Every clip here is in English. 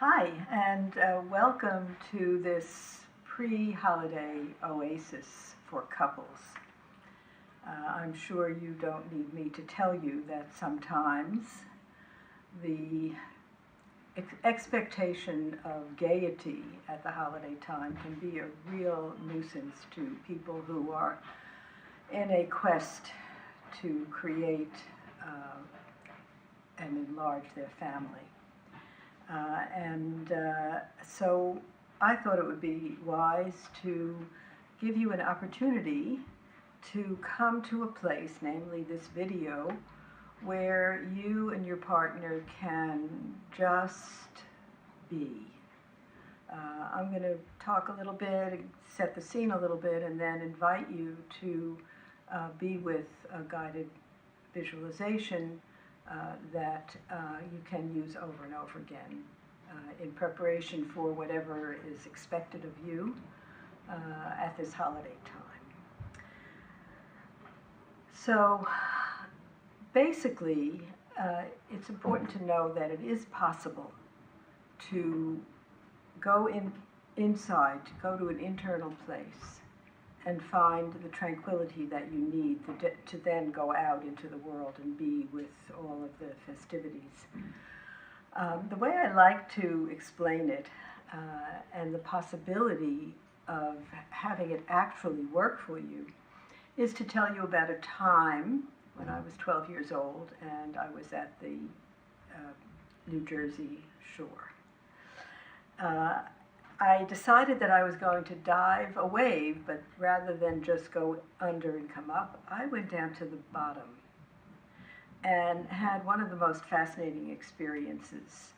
Hi, and welcome to this pre-holiday Oasis for couples. I'm sure you don't need me to tell you that sometimes the expectation of gaiety at the holiday time can be a real nuisance to people who are in a quest to create and enlarge their family. So I thought it would be wise to give you an opportunity to come to a place, namely this video, where you and your partner can just be. I'm going to talk a little bit, set the scene a little bit, and then invite you to be with a guided visualization that you can use over and over again in preparation for whatever is expected of you at this holiday time. So basically, it's important to know that it is possible to go inside, to go to an internal place and find the tranquility that you need to then go out into the world and be with all of the festivities. The way I like to explain it, and the possibility of having it actually work for you, is to tell you about a time when I was 12 years old and I was at the New Jersey shore. I decided that I was going to dive a wave, but rather than just go under and come up, I went down to the bottom and had one of the most fascinating experiences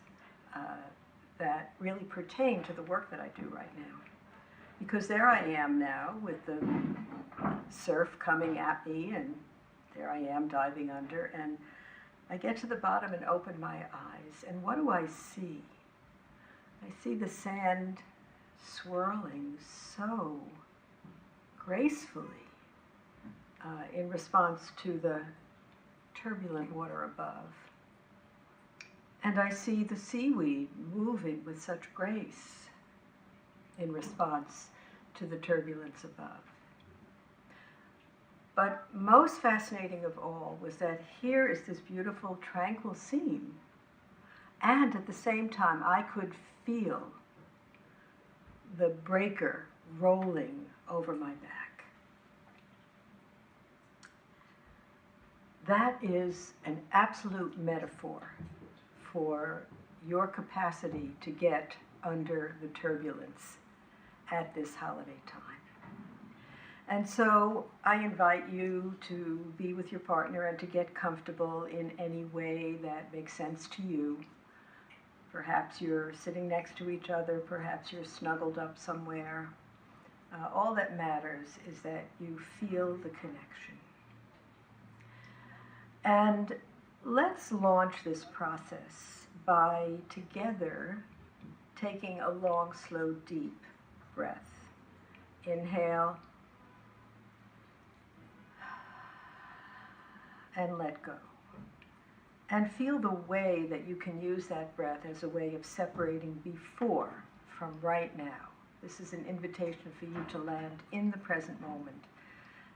that really pertain to the work that I do right now. Because there I am now with the surf coming at me, and there I am diving under, and I get to the bottom and open my eyes, and what do I see? I see the sand swirling so gracefully in response to the turbulent water above. And I see the seaweed moving with such grace in response to the turbulence above. But most fascinating of all was that here is this beautiful, tranquil scene, and at the same time I could feel the breaker rolling over my back. That is an absolute metaphor for your capacity to get under the turbulence at this holiday time. And so I invite you to be with your partner and to get comfortable in any way that makes sense to you. Perhaps you're sitting next to each other, perhaps you're snuggled up somewhere. All that matters is that you feel the connection. And let's launch this process by together taking a long, slow, deep breath. Inhale and let go. And feel the way that you can use that breath as a way of separating before from right now. This is an invitation for you to land in the present moment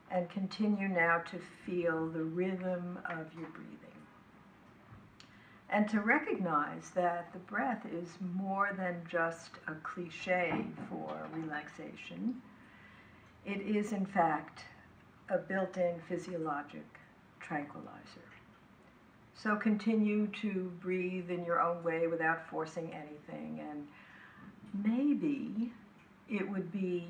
and continue now to feel the rhythm of your breathing. And to recognize that the breath is more than just a cliche for relaxation. It is, in fact, a built-in physiologic tranquilizer. So continue to breathe in your own way without forcing anything, and maybe it would be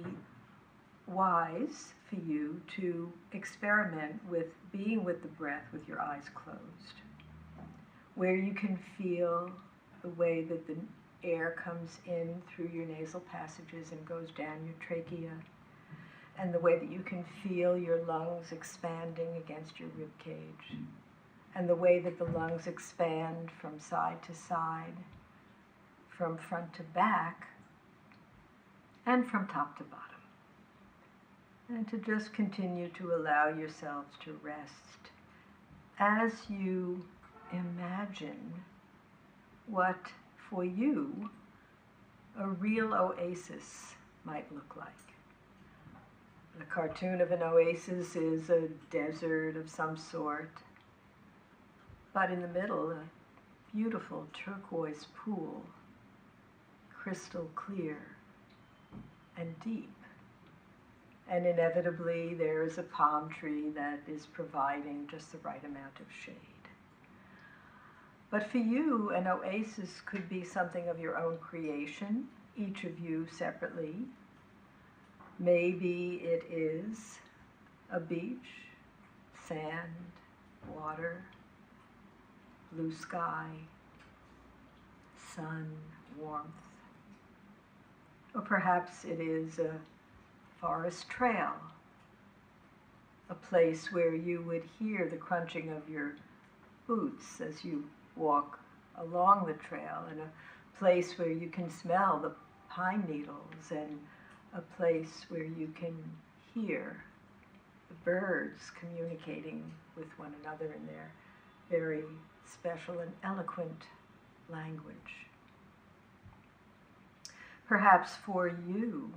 wise for you to experiment with being with the breath with your eyes closed, where you can feel the way that the air comes in through your nasal passages and goes down your trachea, and the way that you can feel your lungs expanding against your rib cage, and the way that the lungs expand from side to side, from front to back, and from top to bottom. And to just continue to allow yourselves to rest as you imagine what, for you, a real oasis might look like. The cartoon of an oasis is a desert of some sort, but in the middle, a beautiful turquoise pool, crystal clear and deep. And inevitably, there is a palm tree that is providing just the right amount of shade. But for you, an oasis could be something of your own creation, each of you separately. Maybe it is a beach, sand, water, blue sky, sun, warmth. Or perhaps it is a forest trail, a place where you would hear the crunching of your boots as you walk along the trail, and a place where you can smell the pine needles, and a place where you can hear the birds communicating with one another in their very special and eloquent language. Perhaps for you,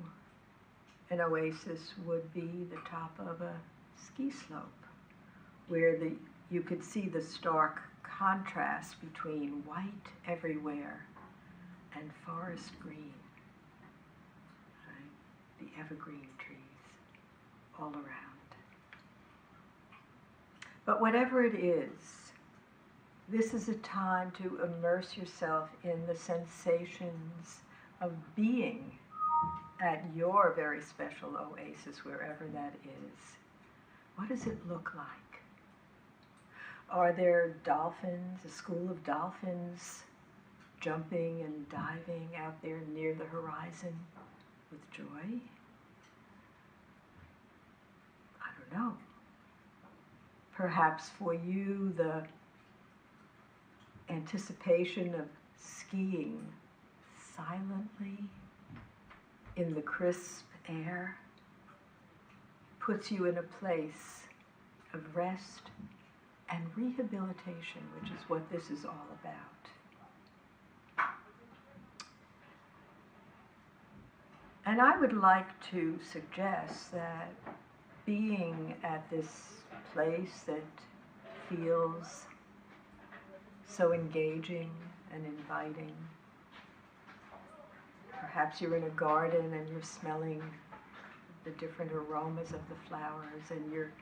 an oasis would be the top of a ski slope, where you could see the stark contrast between white everywhere and forest green, right? The evergreen trees all around. But whatever it is, this is a time to immerse yourself in the sensations of being at your very special oasis, wherever that is. What does it look like? Are there dolphins, a school of dolphins, jumping and diving out there near the horizon with joy? I don't know. Perhaps for you, the anticipation of skiing silently in the crisp air puts you in a place of rest and rehabilitation, which is what this is all about. And I would like to suggest that being at this place that feels so engaging and inviting, perhaps you're in a garden and you're smelling the different aromas of the flowers, and you're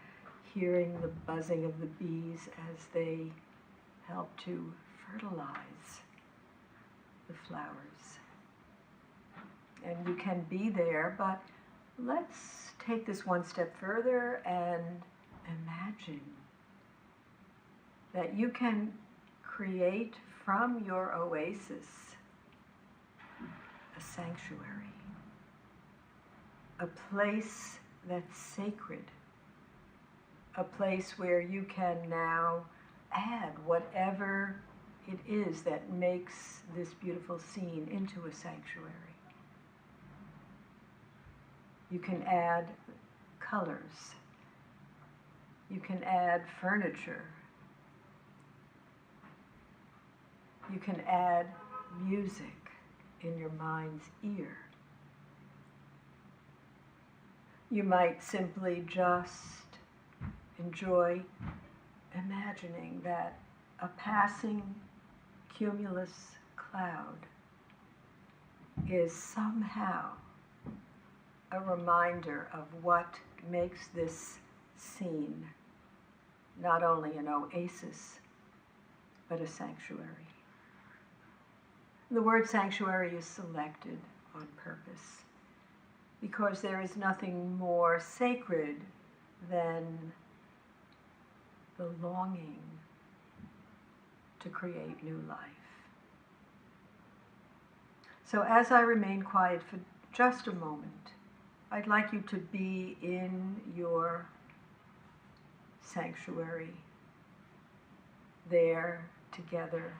hearing the buzzing of the bees as they help to fertilize the flowers. And you can be there, but let's take this one step further and imagine that you can create from your oasis a sanctuary, a place that's sacred, a place where you can now add whatever it is that makes this beautiful scene into a sanctuary. You can add colors. You can add furniture. You can add music in your mind's ear. You might simply just enjoy imagining that a passing cumulus cloud is somehow a reminder of what makes this scene not only an oasis, but a sanctuary. The word sanctuary is selected on purpose because there is nothing more sacred than the longing to create new life. So as I remain quiet for just a moment, I'd like you to be in your sanctuary, there together,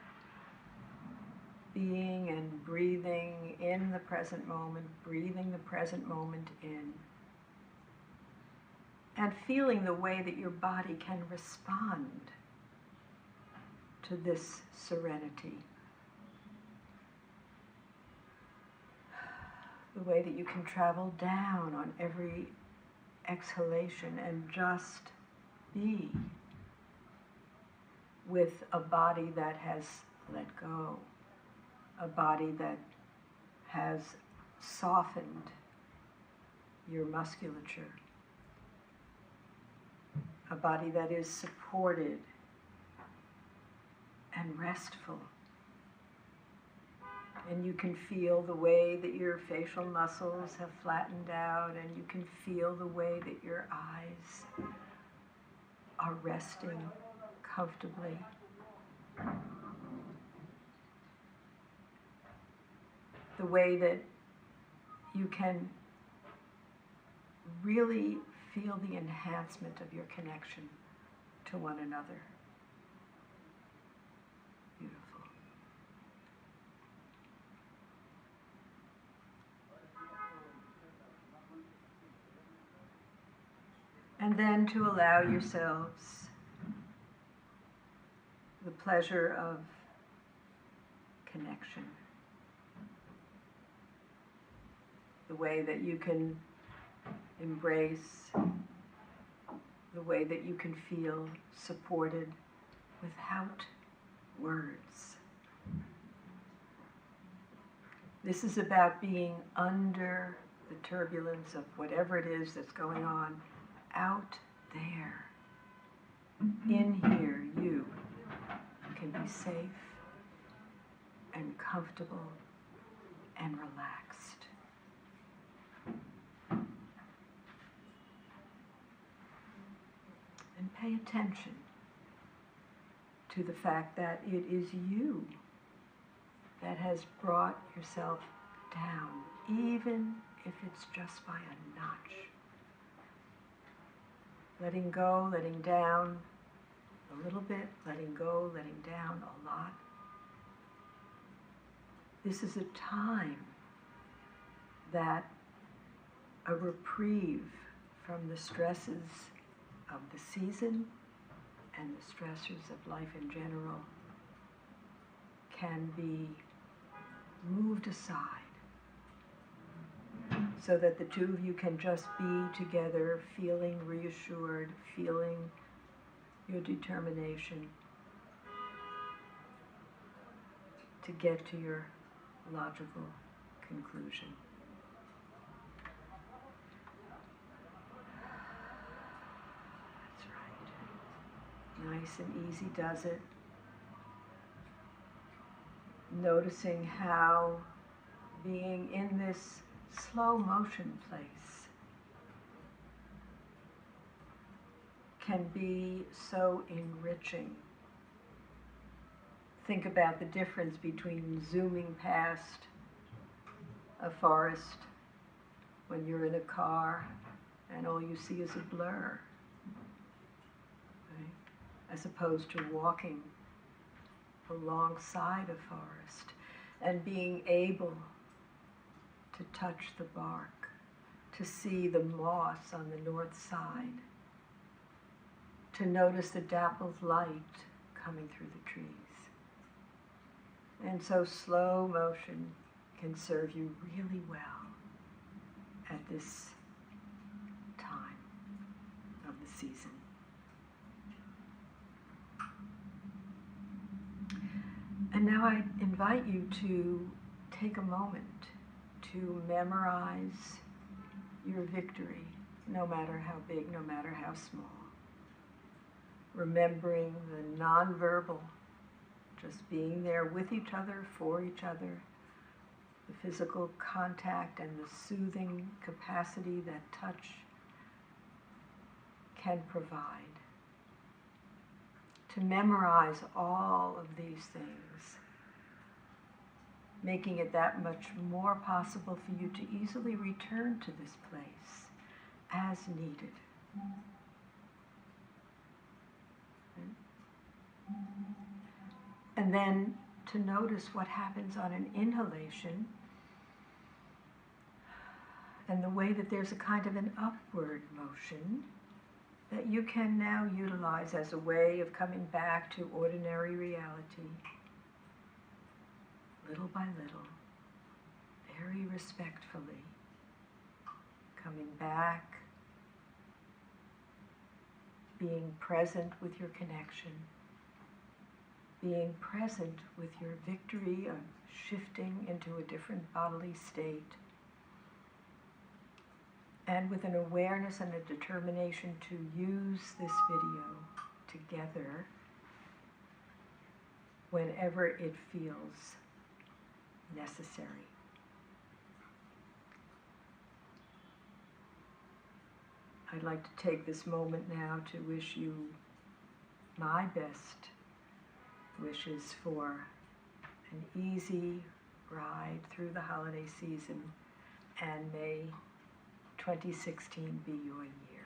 being and breathing in the present moment, breathing the present moment in, and feeling the way that your body can respond to this serenity. The way that you can travel down on every exhalation and just be with a body that has let go, a body that has softened your musculature, a body that is supported and restful. And you can feel the way that your facial muscles have flattened out, and you can feel the way that your eyes are resting comfortably. The way that you can really feel the enhancement of your connection to one another. Beautiful. And then to allow yourselves the pleasure of connection. The way that you can embrace, the way that you can feel supported without words. This is about being under the turbulence of whatever it is that's going on out there. In here, you can be safe and comfortable and relaxed. And pay attention to the fact that it is you that has brought yourself down, even if it's just by a notch. Letting go, letting down a little bit, letting go, letting down a lot. This is a time that a reprieve from the stresses of the season and the stressors of life in general can be moved aside, so that the two of you can just be together, feeling reassured, feeling your determination to get to your logical conclusion. That's right. Nice and easy does it. Noticing how being in this slow motion place can be so enriching. Think about the difference between zooming past a forest when you're in a car and all you see is a blur, right? As opposed to walking alongside a forest and being able to touch the bark, to see the moss on the north side, to notice the dappled light coming through the trees. And so slow motion can serve you really well at this time of the season. And now I invite you to take a moment to memorize your victory, no matter how big, no matter how small. Remembering the nonverbal, just being there with each other, for each other, the physical contact and the soothing capacity that touch can provide. To memorize all of these things, making it that much more possible for you to easily return to this place as needed. And then to notice what happens on an inhalation and the way that there's a kind of an upward motion that you can now utilize as a way of coming back to ordinary reality, little by little, very respectfully, coming back, being present with your connection, being present with your victory of shifting into a different bodily state, and with an awareness and a determination to use this video together whenever it feels necessary. I'd like to take this moment now to wish you my best wishes for an easy ride through the holiday season, and may 2016 be your year.